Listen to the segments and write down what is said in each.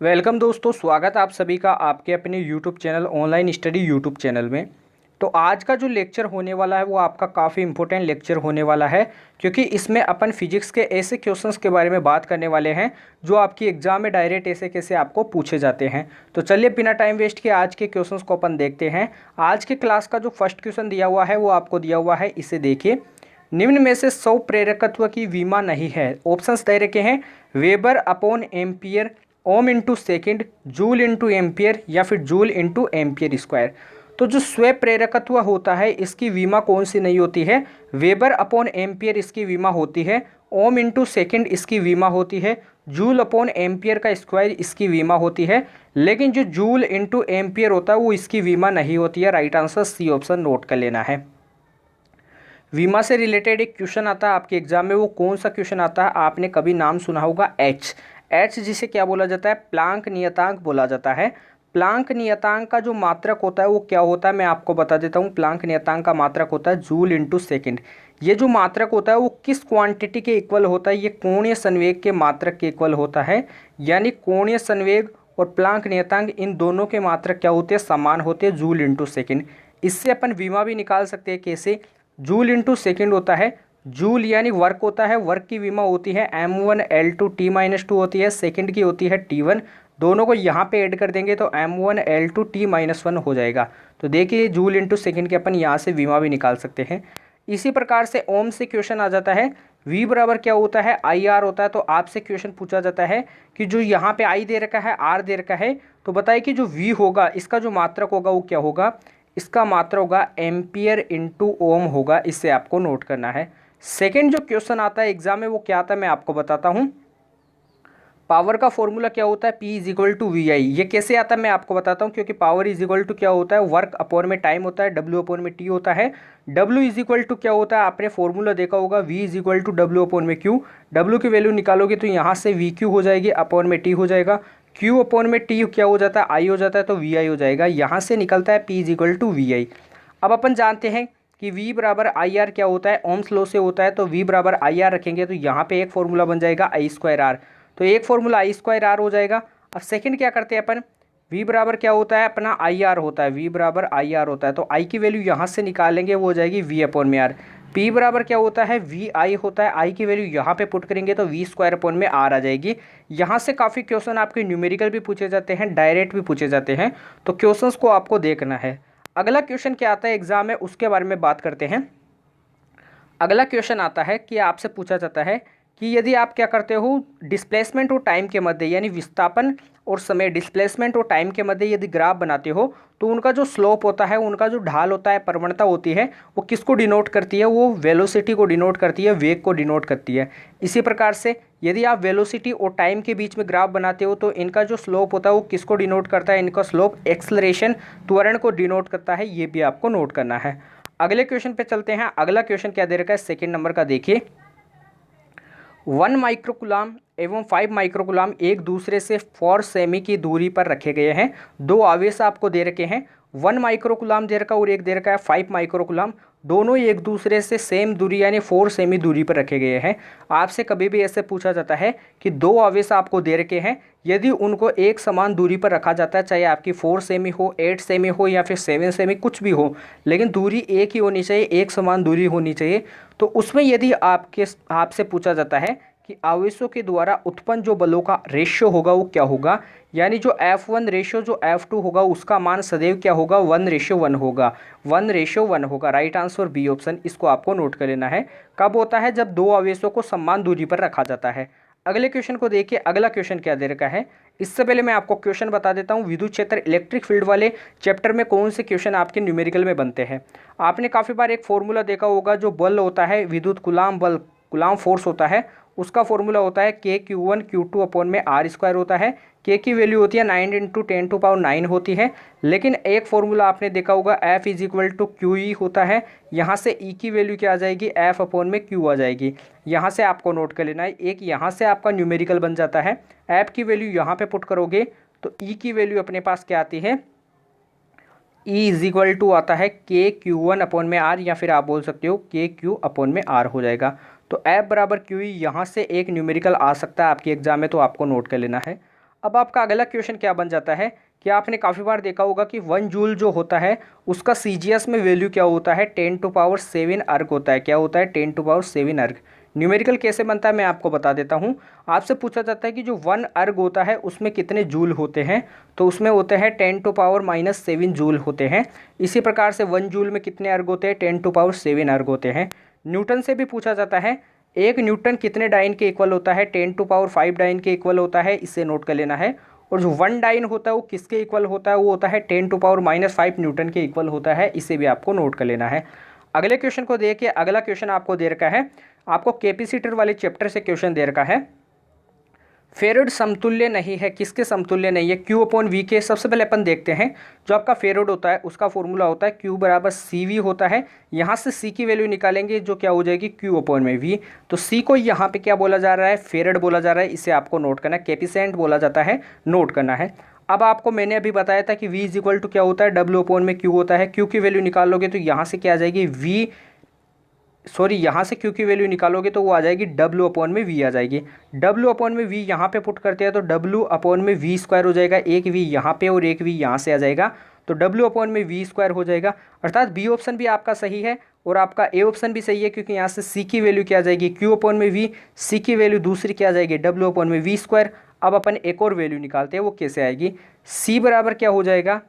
Welcome दोस्तों, स्वागत आप सभी का आपके अपने YouTube channel online study YouTube channel में। तो आज का जो लेक्चर होने वाला है वो आपका काफ़ी इंपॉर्टेंट लेक्चर होने वाला है, क्योंकि इसमें अपन फिजिक्स के ऐसे क्वेश्चंस के बारे में बात करने वाले हैं जो आपकी एग्जाम में डायरेक्ट ऐसे कैसे आपको पूछे जाते हैं। तो चलिए बिना टाइम वेस्ट किए आज के क्वेश्चंस को अपन देखते हैं। आज के क्लास का जो फर्स्ट क्वेश्चन दिया हुआ है वो आपको दिया हुआ है, इसे देखिए। निम्न में से 100 प्रेरकत्व की विमा नहीं है। ऑप्शंस दे रखे हैं, weber upon ampere, ohm into second, joule into ampere या फिर जूल इंटू एम्पियर स्क्वायर। तो जो स्व प्रेरकत्व होता है इसकी विमा कौन सी नहीं होती है? वेबर अपॉन एम्पियर इसकी विमा होती है, ओम इंटू सेकेंड इसकी विमा होती है, जूल अपॉन एम्पियर का स्क्वायर इसकी विमा होती है, लेकिन जो जूल इंटू एम्पियर होता है वो इसकी विमा नहीं होती है। Right answer C option note कर लेना है। विमा से रिलेटेड एक क्वेश्चन आता है आपके एग्जाम में, वो कौन सा क्वेश्चन आता है? आपने कभी नाम सुना होगा एच जिसे क्या बोला जाता है? प्लांक नियतांक बोला जाता है। प्लांक नियतांक का जो मात्रक होता है वो क्या होता है, मैं आपको बता देता हूँ। प्लांक नियतांक का मात्रक होता है जूल इंटू सेकेंड। ये जो मात्रक होता है वो किस क्वांटिटी के इक्वल होता है? ये कोणीय संवेग के मात्रक के इक्वल होता है। यानी कोणीय संवेग और प्लांक नियतांक इन दोनों के मात्रक क्या होते हैं? समान होते हैं, जूल इंटू सेकेंड। इससे अपन विमा भी निकाल सकते हैं। कैसे? जूल इंटू सेकेंड होता है, जूल यानी वर्क होता है, वर्क की विमा होती है m1L2 T-2 होती है, सेकंड की होती है T1। दोनों को यहाँ पे ऐड कर देंगे तो m1L2 T-1 हो जाएगा। तो देखिए जूल इंटू सेकेंड के अपन यहाँ से विमा भी निकाल सकते हैं। इसी प्रकार से ओम से क्वेश्चन आ जाता है। V बराबर क्या होता है? IR होता है। तो आपसे क्वेश्चन पूछा जाता है कि जो यहाँ पे I दे रखा है, R दे रखा है, तो बताइए कि जो V होगा इसका जो मात्रक होगा वो क्या होगा? इसका मात्रक होगा एम्पियर इंटू ओम होगा। इससे आपको नोट करना है। सेकेंड जो क्वेश्चन आता है एग्जाम में वो क्या आता है मैं आपको बताता हूँ। पावर का फॉर्मूला क्या होता है? P is equal to V I. ये कैसे आता है मैं आपको बताता हूँ, क्योंकि पावर इज इक्वल टू क्या होता है? वर्क अपॉन में टाइम होता है, W अपॉन में T होता है। W इज इक्वल टू क्या होता है? आपने फॉर्मूला देखा होगा, V is equal to W upon में Q। W की वैल्यू निकालोगे तो यहाँ से VQ हो जाएगी, अपॉन में T हो जाएगा। Q अपॉन में T क्या हो जाता है? I हो जाता है, तो VI हो जाएगा। यहाँ से निकलता है P is equal to VI। अब अपन जानते हैं कि V बराबर आई आर क्या होता है? ओम्स लॉ से होता है। तो V बराबर आई आर रखेंगे तो यहाँ पे एक फॉर्मूला बन जाएगा I स्क्वायर आर। तो एक फॉर्मूला आई स्क्वायर आर हो जाएगा। अब सेकंड क्या करते हैं अपन? V बराबर क्या होता है? अपना आई आर होता है। V बराबर आई आर होता है, तो I की वैल्यू यहाँ से निकालेंगे, वो हो जाएगी V अपॉन में आर। P बराबर क्या होता है? वी आई होता है। I की वैल्यू यहाँ पे पुट करेंगे तो V स्क्वायर अपॉन में आर आ जाएगी। यहाँ से काफ़ी क्वेश्चन आपके न्यूमेरिकल भी पूछे जाते हैं, डायरेक्ट भी पूछे जाते हैं, तो क्वेश्चंस को आपको देखना है। अगला क्वेश्चन क्या आता है एग्जाम में, उसके बारे में बात करते हैं। अगला क्वेश्चन आता है कि आपसे पूछा जाता है कि यदि आप क्या करते हो, डिस्प्लेसमेंट और टाइम के मध्य, यानी विस्थापन और समय, डिस्प्लेसमेंट और टाइम के मध्य यदि ग्राफ बनाते हो तो उनका जो स्लोप होता है, उनका जो ढाल होता है, प्रवणता होती है, वो किसको डिनोट करती है? वो वेलोसिटी को डिनोट करती है, वेग को डिनोट करती है। इसी प्रकार से यदि आप वेलोसिटी और टाइम के बीच में ग्राफ बनाते हो तो इनका जो स्लोप होता है वो किसको डिनोट करता है? इनका स्लोप एक्सेलरेशन, त्वरण को डिनोट करता है। ये भी आपको नोट करना है। अगले क्वेश्चन पे चलते हैं। अगला क्वेश्चन क्या दे रखा है? सेकंड नंबर का देखिए। 1 माइक्रोकुलाम एवं 5 माइक्रोकुलाम एक दूसरे से 4 सेमी की दूरी पर रखे गए हैं। दो आवेश आपको दे रखे हैं, 1 माइक्रोकुलाम दे रखा है और एक दे रखा है 5 माइक्रोकुलाम। दोनों एक दूसरे से सेम दूरी यानी 4 सेमी दूरी पर रखे गए हैं। आपसे कभी भी ऐसे पूछा जाता है कि दो आवेश आपको दे रखे हैं, यदि उनको एक समान दूरी पर रखा जाता है, चाहे आपकी 4 सेमी हो, 8 सेमी हो या फिर 7 सेमी कुछ भी हो, लेकिन दूरी एक ही होनी चाहिए, एक समान दूरी होनी चाहिए। तो उसमें यदि आपसे पूछा जाता है कि आवेशों के द्वारा उत्पन्न जो बलों का रेशियो होगा वो क्या होगा, यानी जो F1 रेशियो जो F2 होगा उसका मान सदैव क्या होगा? 1:1 होगा, 1:1 होगा। राइट आंसर बी ऑप्शन, इसको आपको नोट कर लेना है। कब होता है? जब दो आवेशों को समान दूरी पर रखा जाता है। अगले क्वेश्चन को देखिए। अगला क्वेश्चन क्या दे रखा है? इससे पहले मैं आपको क्वेश्चन बता देता हूँ, विद्युत क्षेत्र इलेक्ट्रिक फील्ड वाले चैप्टर में कौन से क्वेश्चन आपके न्यूमेरिकल में बनते हैं। आपने काफ़ी बार एक फॉर्मूला देखा होगा, जो बल होता है विद्युत कुलाम बल, कुलाम फोर्स होता है, उसका फॉर्मूला होता है KQ1Q2 अपॉन में आर स्क्वायर होता है। K की वैल्यू होती है 9 × 10⁹ होती है। लेकिन एक फॉर्मूला आपने देखा होगा F is equal to QE होता है। यहाँ से E की वैल्यू क्या आ जाएगी? F अपॉन में Q आ जाएगी। यहाँ से आपको नोट कर लेना है। एक यहाँ से आपका न्यूमेरिकल बन जाता है। F की वैल्यू यहाँ पे पुट करोगे तो E की वैल्यू अपने पास क्या आती है? E इज इक्वल टू आता है KQ1 अपॉन में R, या फिर आप बोल सकते हो KQ अपॉन में R हो जाएगा। तो F बराबर QE, यहाँ से एक न्यूमेरिकल आ सकता है आपके एग्जाम में, तो आपको नोट कर लेना है। अब आपका अगला क्वेश्चन क्या बन जाता है कि आपने काफ़ी बार देखा होगा कि 1 जूल जो होता है उसका सीजीएस में वैल्यू क्या होता है, 10⁻7 अर्ग होता है। क्या होता है, 10⁻7 अर्ग। न्यूमेरिकल कैसे बनता है मैं आपको बता देता हूँ। आपसे पूछा जाता है कि जो 1 अर्ग होता है उसमें कितने जूल होते हैं, तो उसमें होते हैं 10⁻⁻7 जूल होते हैं। इसी प्रकार से 1 जूल में कितने अर्ग होते हैं, 10⁻7 अर्ग होते हैं। न्यूटन से भी पूछा जाता है 1 न्यूटन कितने डाइन के इक्वल होता है, 10⁻5 डाइन के इक्वल होता है, इसे नोट कर लेना है। और जो 1 डाइन होता है वो किसके इक्वल होता है, वो होता है 10⁻⁻5 न्यूटन के इक्वल होता है, इसे भी आपको नोट कर लेना है। अगले क्वेश्चन को देखिए। अगला क्वेश्चन आपको दे रखा है, आपको कैपेसिटर वाले चैप्टर से क्वेश्चन दे रखा है। फेरोड समतुल्य नहीं है, किसके समतुल्य नहीं है, Q अपॉन वी के। सबसे पहले अपन देखते हैं जो आपका फेरोड होता है उसका फॉर्मूला होता है Q बराबर CV होता है। यहाँ से C की वैल्यू निकालेंगे जो क्या हो जाएगी Q अपॉन में V। तो C को यहाँ पे क्या बोला जा रहा है, फेरोड बोला जा रहा है, इसे आपको नोट करना है। कैपेसिटेंस बोला जाता है, नोट करना है। अब आपको मैंने अभी बताया था कि V इज इक्वल टू क्या होता है, W अपॉन में Q होता है। Q की वैल्यू निकाल लोगे तो यहाँ से क्या आ जाएगी यहाँ से Q की वैल्यू निकालोगे तो वो आ जाएगी W अपॉन में V आ जाएगी। W अपॉन में V यहाँ पे पुट करते हैं तो W अपॉन में V स्क्वायर हो जाएगा। एक V यहाँ पे और एक V यहाँ से आ जाएगा, तो W अपॉन में V स्क्वायर हो जाएगा। अर्थात B ऑप्शन भी आपका सही है और आपका A ऑप्शन भी सही है, क्योंकि यहाँ से C की वैल्यू क्या आ जाएगी, Q अपॉन में V। C की वैल्यू दूसरी क्या आ जाएगी, W अपॉन में V स्क्वायर। अब अपन एक और वैल्यू निकालते हैं, वो कैसे आएगी, C बराबर क्या हो जाएगा,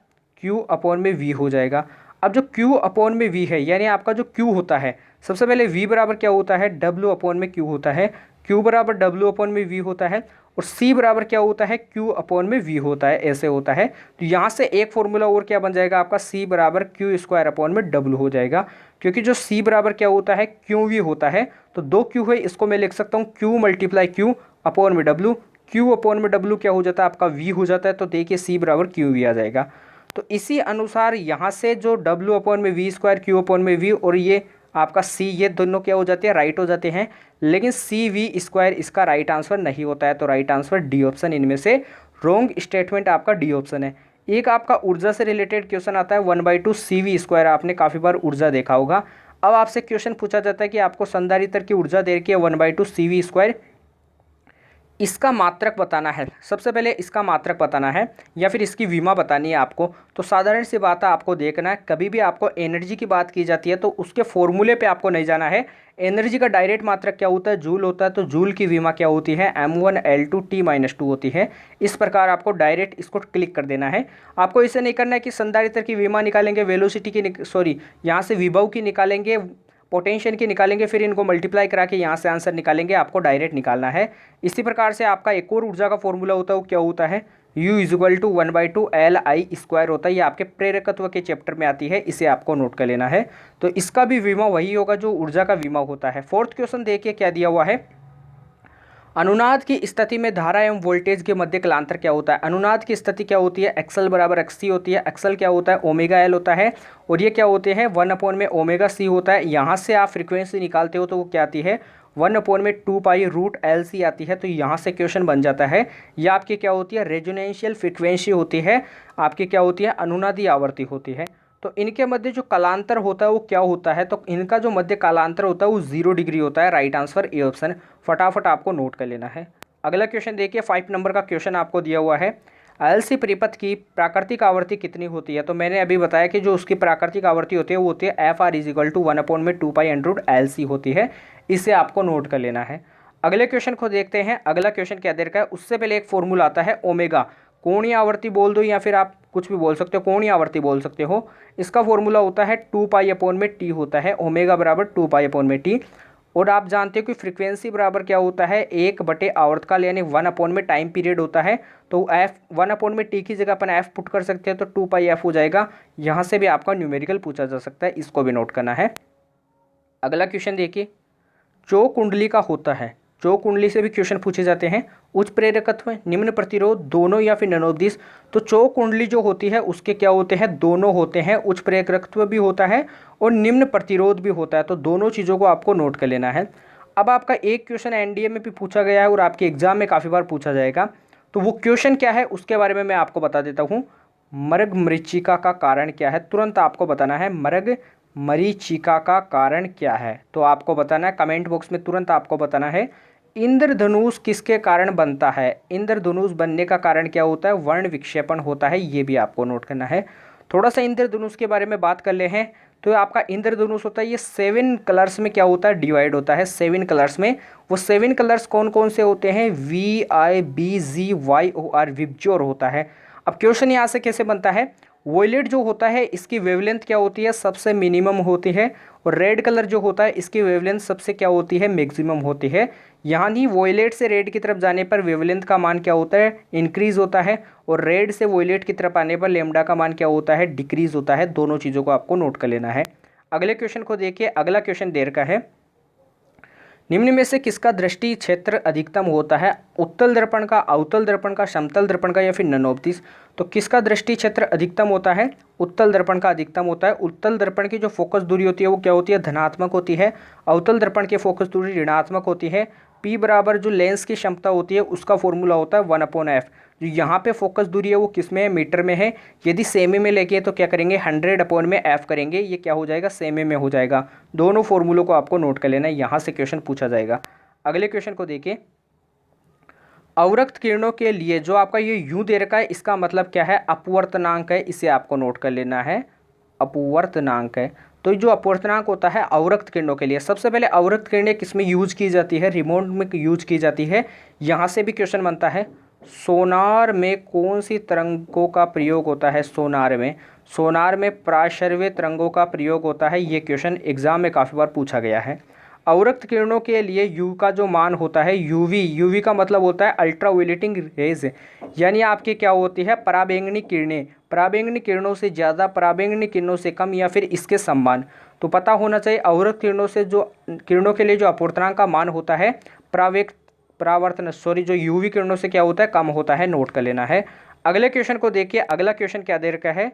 Q अपॉन में V हो जाएगा। अब जो Q अपॉन में V है, यानी आपका जो Q होता है, सबसे पहले V बराबर क्या होता है, W अपॉन में Q होता है। Q बराबर W अपॉन में V होता है। और C बराबर क्या होता है, Q अपॉन में V होता है, ऐसे होता है। तो यहाँ से एक फॉर्मूला और क्या बन जाएगा आपका, C बराबर Q स्क्वायर अपॉन में W हो जाएगा। क्योंकि जो C बराबर क्या होता है, QV होता है। तो 2 Q है, इसको मैं लिख सकता हूँ Q मल्टीप्लाई Q अपॉन में W। Q अपॉन में W क्या हो जाता है आपका, V हो जाता है। तो देखिए C बराबर QV आ जाएगा। तो इसी अनुसार यहाँ से जो W अपॉन में V स्क्वायर, Q अपॉन में V और ये आपका C, ये दोनों क्या हो जाते हैं, राइट हो जाते हैं। लेकिन CV स्क्वायर इसका राइट आंसर नहीं होता है, तो राइट आंसर डी ऑप्शन, इनमें से रॉन्ग स्टेटमेंट आपका डी ऑप्शन है। एक आपका ऊर्जा से रिलेटेड क्वेश्चन आता है 1/2 CV स्क्वायर। आपने काफ़ी बार ऊर्जा देखा होगा। अब आपसे क्वेश्चन पूछा जाता है कि आपको संधारित्र की ऊर्जा दे रखी है 1/2 CV स्क्वायर, इसका मात्रक बताना है। सबसे पहले इसका मात्रक बताना है या फिर इसकी विमा बतानी है आपको। तो साधारण सी बात है, आपको देखना है कभी भी आपको एनर्जी की बात की जाती है तो उसके फॉर्मूले पे आपको नहीं जाना है। एनर्जी का डायरेक्ट मात्रक क्या होता है, जूल होता है। तो जूल की विमा क्या होती है, m1L2T-2 होती है। इस प्रकार आपको डायरेक्ट इसको क्लिक कर देना है। आपको इसे नहीं करना है कि संधारित्र की विमा निकालेंगे, वेलोसिटी की यहाँ से विभव की निकालेंगे, पोटेंशियल की निकालेंगे, फिर इनको मल्टीप्लाई करा के यहाँ से आंसर निकालेंगे। आपको डायरेक्ट निकालना है। इसी प्रकार से आपका एक और ऊर्जा का फॉर्मूला होता है, वो क्या होता है, U is equal to 1/2 LI square होता है। ये आपके प्रेरकत्व के चैप्टर में आती है, इसे आपको नोट कर लेना है। तो इसका भी विमा वही होगा जो ऊर्जा का विमा होता है। 4th क्वेश्चन देखिए क्या दिया हुआ है, अनुनाद की स्थिति में धारा एवं वोल्टेज के मध्य कलांतर क्या होता है। अनुनाद की स्थिति क्या होती है, XL बराबर XC होती है। XL क्या होता है, ओमेगा L होता है। और ये क्या होते हैं, 1 अपॉन में ओमेगा C होता है। यहाँ से आप फ्रीक्वेंसी निकालते हो तो वो क्या आती है, 1 अपॉन में 2π√LC आती है। तो यहाँ से क्वेश्चन बन जाता है, ये आपकी क्या होती है, रेजोनेंशियल फ्रीक्वेंसी होती है, आपकी क्या होती है, अनुनादी आवृत्ति होती है। तो इनके मध्य जो कालांतर होता है वो क्या होता है, तो इनका जो मध्य कालांतर होता है वो 0 डिग्री होता है। राइट आंसर ए ऑप्शन, फटाफट आपको नोट कर लेना है। अगला क्वेश्चन देखिए, 5 नंबर का क्वेश्चन आपको दिया हुआ है, एलसी परिपथ की प्राकृतिक आवृत्ति कितनी होती है। तो मैंने अभी बताया कि जो उसकी प्राकृतिक आवृत्ति होती है वो होती है FR is equal to 1 upon में 2π√LC होती है। इसे आपको नोट कर लेना है। अगले क्वेश्चन को देखते हैं। अगला क्वेश्चन क्या दे रखा है, उससे पहले एक फॉर्मूला आता है ओमेगा, कोणीय आवृत्ति बोल दो या फिर आप कुछ भी बोल सकते हो, कोणीय आवृत्ति बोल सकते हो। इसका फॉर्मूला होता है 2π अपॉन में T होता है, ओमेगा बराबर 2π अपॉन में T। और आप जानते हो कि फ्रीक्वेंसी बराबर क्या होता है, 1 आवर्तकाल यानी 1 अपॉन में टाइम पीरियड होता है। तो F 1 अपॉन में T की जगह अपन F पुट कर सकते हैं, तो 2πf हो जाएगा। यहाँ से भी आपका न्यूमेरिकल पूछा जा सकता है, इसको भी नोट करना है। अगला क्वेश्चन देखिए, चौक कुंडली का होता है, चौक कुंडली से भी क्वेश्चन पूछे जाते हैं। उच्च प्रेरकत्व, निम्न प्रतिरोध, दोनों या फिर ननोदिश। तो चौक कुंडली जो होती है उसके क्या होते हैं, दोनों होते हैं। उच्च प्रेरकत्व भी होता है और निम्न प्रतिरोध भी होता है। तो दोनों चीज़ों को आपको नोट कर लेना है। अब आपका एक क्वेश्चन एनडीए में भी पूछा गया है और आपके एग्जाम में काफ़ी बार पूछा जाएगा। तो वो क्वेश्चन क्या है उसके बारे में मैं आपको बता देता हूँ। मर्ग मरीचिका का कारण क्या है, तुरंत आपको बताना है। मर्ग मरीचिका का कारण क्या है, तो आपको बताना है, कमेंट बॉक्स में तुरंत आपको बताना है। इंद्रधनुष किसके कारण बनता है? इंद्रधनुष बनने का कारण क्या होता है? वर्ण विक्षेपण होता है, ये भी आपको नोट करना है। थोड़ा सा इंद्रधनुष के बारे में बात कर ले हैं तो आपका इंद्रधनुष होता है ये 7 कलर्स में क्या होता है? डिवाइड होता है 7 कलर्स में। वो 7 कलर्स कौन कौन से होते हैं? VIBGYOR, विबज्योर होता है। अब क्वेश्चन यहाँ से कैसे बनता है? वॉयलेट जो होता है इसकी वेवलेंथ क्या होती है? सबसे मिनिमम होती है। और रेड कलर जो होता है इसकी वेवलेंथ सबसे क्या होती है? मैक्सिमम होती है। यानी वॉयलेट से रेड की तरफ जाने पर वेवलेंथ का मान क्या होता है? इंक्रीज होता है। और रेड से वॉयलेट की तरफ आने पर लेमडा का मान क्या होता है? डिक्रीज होता है। दोनों चीज़ों को आपको नोट कर लेना है। अगले क्वेश्चन को देखिए। अगला क्वेश्चन देर का है, निम्न में से किसका दृष्टि क्षेत्र अधिकतम होता है? उत्तल दर्पण का, अवतल दर्पण का, समतल दर्पण का, या फिर नन ऑफ दिस? तो किसका दृष्टि क्षेत्र अधिकतम होता है? उत्तल दर्पण का अधिकतम होता है। उत्तल दर्पण की जो फोकस दूरी होती है वो क्या होती है? धनात्मक होती है। अवतल दर्पण की फोकस दूरी ऋणात्मक होती है। P बराबर जो लेंस की क्षमता होती है उसका फॉर्मूला होता है 1/f। जो यहाँ पे फोकस दूरी है वो किस में है? मीटर में है। यदि सेमी में लेके तो क्या करेंगे? 100/f करेंगे। ये क्या हो जाएगा? सेमी में हो जाएगा। दोनों फॉर्मूलों को आपको नोट कर लेना है, यहाँ से क्वेश्चन पूछा जाएगा। अगले क्वेश्चन को देखिए। अवरक्त किरणों के लिए जो आपका ये यूं दे रखा है इसका मतलब क्या है? अपवर्तनांक है, इसे आपको नोट कर लेना है। अपवर्तनांक है। तो जो अपवर्तनांक होता है अवरक्त किरणों के लिए, सबसे पहले अवरक्त किरणें किसमें यूज की जाती है? रिमोट में यूज की जाती है। यहाँ से भी क्वेश्चन बनता है, सोनार में कौन सी तरंगों का प्रयोग होता है? सोनार में प्राश्रव्य तरंगों का प्रयोग होता है। ये क्वेश्चन एग्जाम में काफ़ी बार पूछा गया है। अवरक्त किरणों के लिए यू का जो मान होता है यूवी का मतलब होता है अल्ट्रावायलेटिंग रेज, यानी आपकी क्या होती है? पराबैंगनी किरणें। पराबैंगनी किरणों से ज़्यादा, पराबैंगनी किरणों से कम, या फिर इसके समान। तो पता होना चाहिए अवरक्त किरणों के लिए जो अपवर्तनांक का मान होता है जो यूवी किरणों से क्या होता है? कम होता है। नोट कर लेना है। अगले क्वेश्चन को देखिए। अगला क्वेश्चन क्या दे रखा है?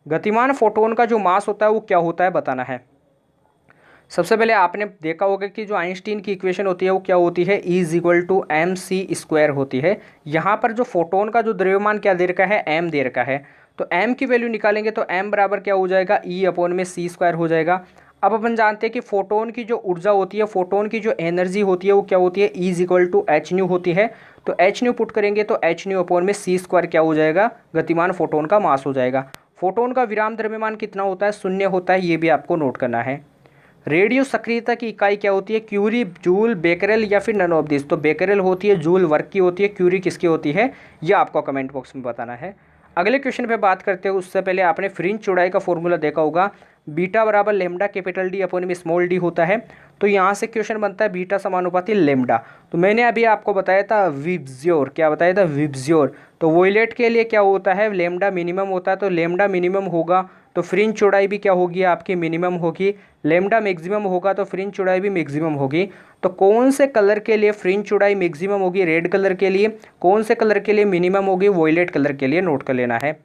गतिमान फोटोन का जो मास होता है वो क्या होता है? बताना है। सबसे पहले आपने देखा होगा कि जो आइंस्टीन की इक्वेशन होती है वो क्या होती है? E = mc² होती है। यहाँ पर जो फोटोन का जो द्रव्यमान क्या दे रखा है? m दे रखा है। तो m की वैल्यू निकालेंगे तो m बराबर क्या हो जाएगा? E/c² हो जाएगा। अब अपन जानते हैं कि फोटोन की जो ऊर्जा होती है, फोटोन की जो एनर्जी होती है वो क्या होती है? E = hν होती है। तो hν पुट करेंगे तो hν/c² क्या हो जाएगा? गतिमान फोटोन का मास हो जाएगा। फोटोन का विराम द्रव्यमान कितना होता है? 0 होता है। ये भी आपको नोट करना है। रेडियो सक्रियता की इकाई क्या होती है? क्यूरी, जूल, बेकरेल, या फिर नन ऑफ दिस? तो बेकरेल होती है, जूल वर्क की होती है, क्यूरी किसकी होती है? ये आपको कमेंट बॉक्स में बताना है। अगले क्वेश्चन पे बात करते हैं उससे पहले आपने फ्रिंज चौड़ाई का फॉर्मूला देखा होगा। बीटा बराबर लेमडा कैपिटल डी अपॉन में स्मॉल डी होता है। तो यहाँ से क्वेश्चन बनता है बीटा समानुपाती लेमडा। तो मैंने अभी आपको बताया था विबज्योर, क्या बताया था? विबज्योर। तो वॉयलेट के लिए क्या होता है? लेमडा मिनिमम होता है। तो लेमडा मिनिमम होगा तो फ्रिंज चौड़ाई भी क्या होगी? आपकी मिनिमम होगी। लेमडा मैक्सिमम होगा तो फ्रिंज चौड़ाई भी मैक्सिमम होगी। तो कौन से कलर के लिए फ्रिंज चौड़ाई मैक्सिमम होगी? रेड कलर के लिए। कौन से कलर के लिए मिनिमम होगी? वॉयलेट कलर के लिए। नोट कर लेना है।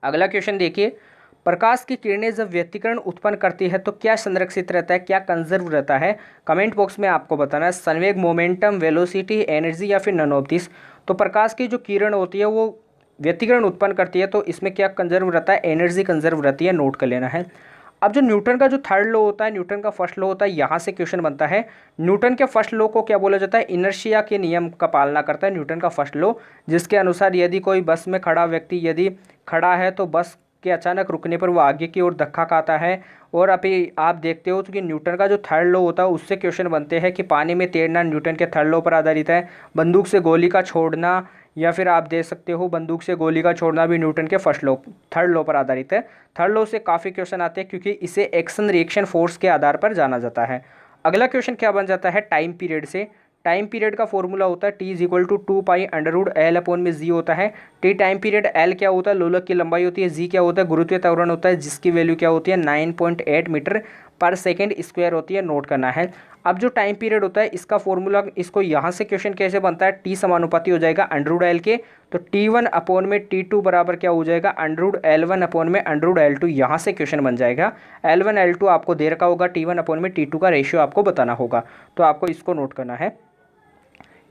अगला क्वेश्चन देखिए। प्रकाश की किरणें जब व्यतिकरण उत्पन्न करती है तो क्या संरक्षित रहता है, क्या कंजर्व रहता है? कमेंट बॉक्स में आपको बताना है। संवेग, मोमेंटम, वेलोसिटी, एनर्जी, या फिर नन ऑफ दिस? तो प्रकाश की जो किरण होती है वो व्यतिकरण उत्पन्न करती है तो इसमें क्या कंजर्व रहता है? एनर्जी कंजर्व रहती है। नोट कर लेना है। अब जो न्यूटन का जो थर्ड लॉ होता है, न्यूटन का फर्स्ट लॉ होता है, यहाँ से क्वेश्चन बनता है। न्यूटन के फर्स्ट लॉ को क्या बोला जाता है? इनर्शिया के नियम का पालना करता है न्यूटन का फर्स्ट लॉ, जिसके अनुसार यदि कोई बस में खड़ा व्यक्ति यदि खड़ा है तो बस के अचानक रुकने पर वो आगे की ओर धक्का खाता है। और अभी आप देखते हो तो कि न्यूटन का जो थर्ड लॉ होता है उससे क्वेश्चन बनते हैं कि पानी में तैरना न्यूटन के थर्ड लॉ पर आधारित है। बंदूक से गोली का छोड़ना, या फिर आप देख सकते हो बंदूक से गोली का छोड़ना भी न्यूटन के थर्ड लॉ पर आधारित है। थर्ड लॉ से काफ़ी क्वेश्चन आते हैं क्योंकि इसे एक्शन रिएक्शन फोर्स के आधार पर जाना जाता है। अगला क्वेश्चन क्या बन जाता है? टाइम पीरियड से। टाइम पीरियड का फॉर्मूला होता है T = 2π√L/में जी होता है। T टाइम पीरियड, L क्या होता है? लोलक की लंबाई होती है, जी क्या होता है? गुरुत्वीय त्वरण होता है, जिसकी वैल्यू क्या होती है? 9.8 मीटर पर सेकेंड स्क्वायर होती है। नोट करना है। अब जो टाइम पीरियड होता है इसका फॉर्मूला, इसको यहाँ से क्वेश्चन कैसे बनता है? T समानुपाती हो जाएगा √L के। तो T1/T2 बराबर क्या हो जाएगा? √L1/√L2। यहाँ से क्वेश्चन बन जाएगा। L1 L2 आपको दे रखा होगा, T1/T2 का रेशियो आपको बताना होगा। तो आपको इसको नोट करना है।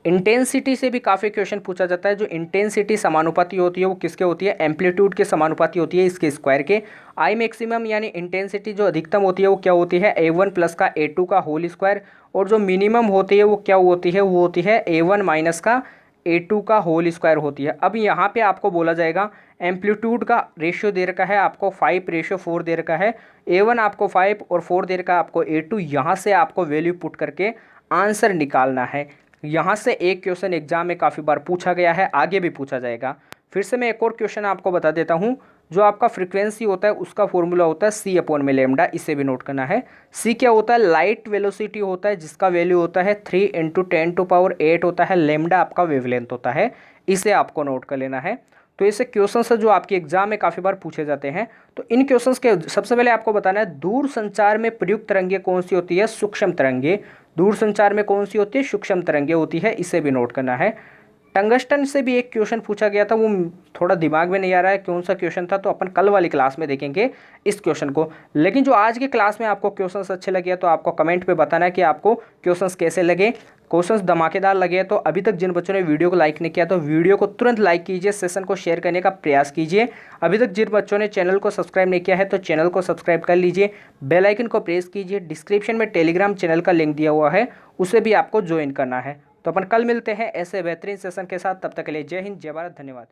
इंटेंसिटी से भी काफ़ी क्वेश्चन पूछा जाता है। जो इंटेंसिटी समानुपाती होती है वो किसके होती है, एम्पलीट्यूड के समानुपाती होती है, इसके स्क्वायर के। आई मैक्सिमम यानी इंटेंसिटी जो अधिकतम होती है वो क्या होती है, A1 प्लस का A2 का होल स्क्वायर। और जो मिनिमम होती है वो क्या होती है, वो होती है A1 माइनस का A2 का होल स्क्वायर होती है। अब यहाँ पे आपको बोला जाएगा एम्पलीट्यूड का रेशियो दे रखा है आपको 5:4 दे रखा है, A1 आपको 5 और 4 दे रखा है आपको A2। यहाँ से आपको वैल्यू पुट करके आंसर निकालना है। यहाँ से एक क्वेश्चन एग्जाम में काफ़ी बार पूछा गया है, आगे भी पूछा जाएगा। फिर से मैं एक और क्वेश्चन आपको बता देता हूँ। जो आपका फ्रीक्वेंसी होता है उसका फॉर्मूला होता है C/λ, इसे भी नोट करना है। C क्या होता है, लाइट वेलोसिटी होता है जिसका वैल्यू होता है 3 × 10⁸ होता है। लैम्डा आपका वेवलेंथ होता है, इसे आपको नोट कर लेना है। तो ऐसे क्वेश्चंस जो आपके एग्जाम में काफ़ी बार पूछे जाते हैं। तो इन क्वेश्चंस के सबसे पहले आपको बताना है दूर संचार में प्रयुक्त तरंगे कौन सी होती है, सूक्ष्म तरंगे। दूर संचार में कौन सी होती है, सूक्ष्म तरंगे होती है, इसे भी नोट करना है। टंगस्टन से भी एक क्वेश्चन पूछा गया था, वो थोड़ा दिमाग में नहीं आ रहा है कौन सा क्वेश्चन था, तो अपन कल वाली क्लास में देखेंगे इस क्वेश्चन को। लेकिन जो आज की क्लास में आपको क्वेश्चंस अच्छे लगे तो आपको कमेंट पे बताना है कि आपको क्वेश्चंस कैसे लगे। क्वेश्चंस धमाकेदार लगे तो अभी तक जिन बच्चों ने वीडियो को लाइक नहीं किया तो वीडियो को तुरंत लाइक कीजिए, सेशन को शेयर करने का प्रयास कीजिए। अभी तक जिन बच्चों ने चैनल को सब्सक्राइब नहीं किया है तो चैनल को सब्सक्राइब कर लीजिए, बेल आइकन को प्रेस कीजिए। डिस्क्रिप्शन में टेलीग्राम चैनल का लिंक दिया हुआ है, उसे भी आपको ज्वाइन करना है। तो अपन कल मिलते हैं ऐसे बेहतरीन सेशन के साथ, तब तक के लिए जय हिंद, जय भारत, धन्यवाद।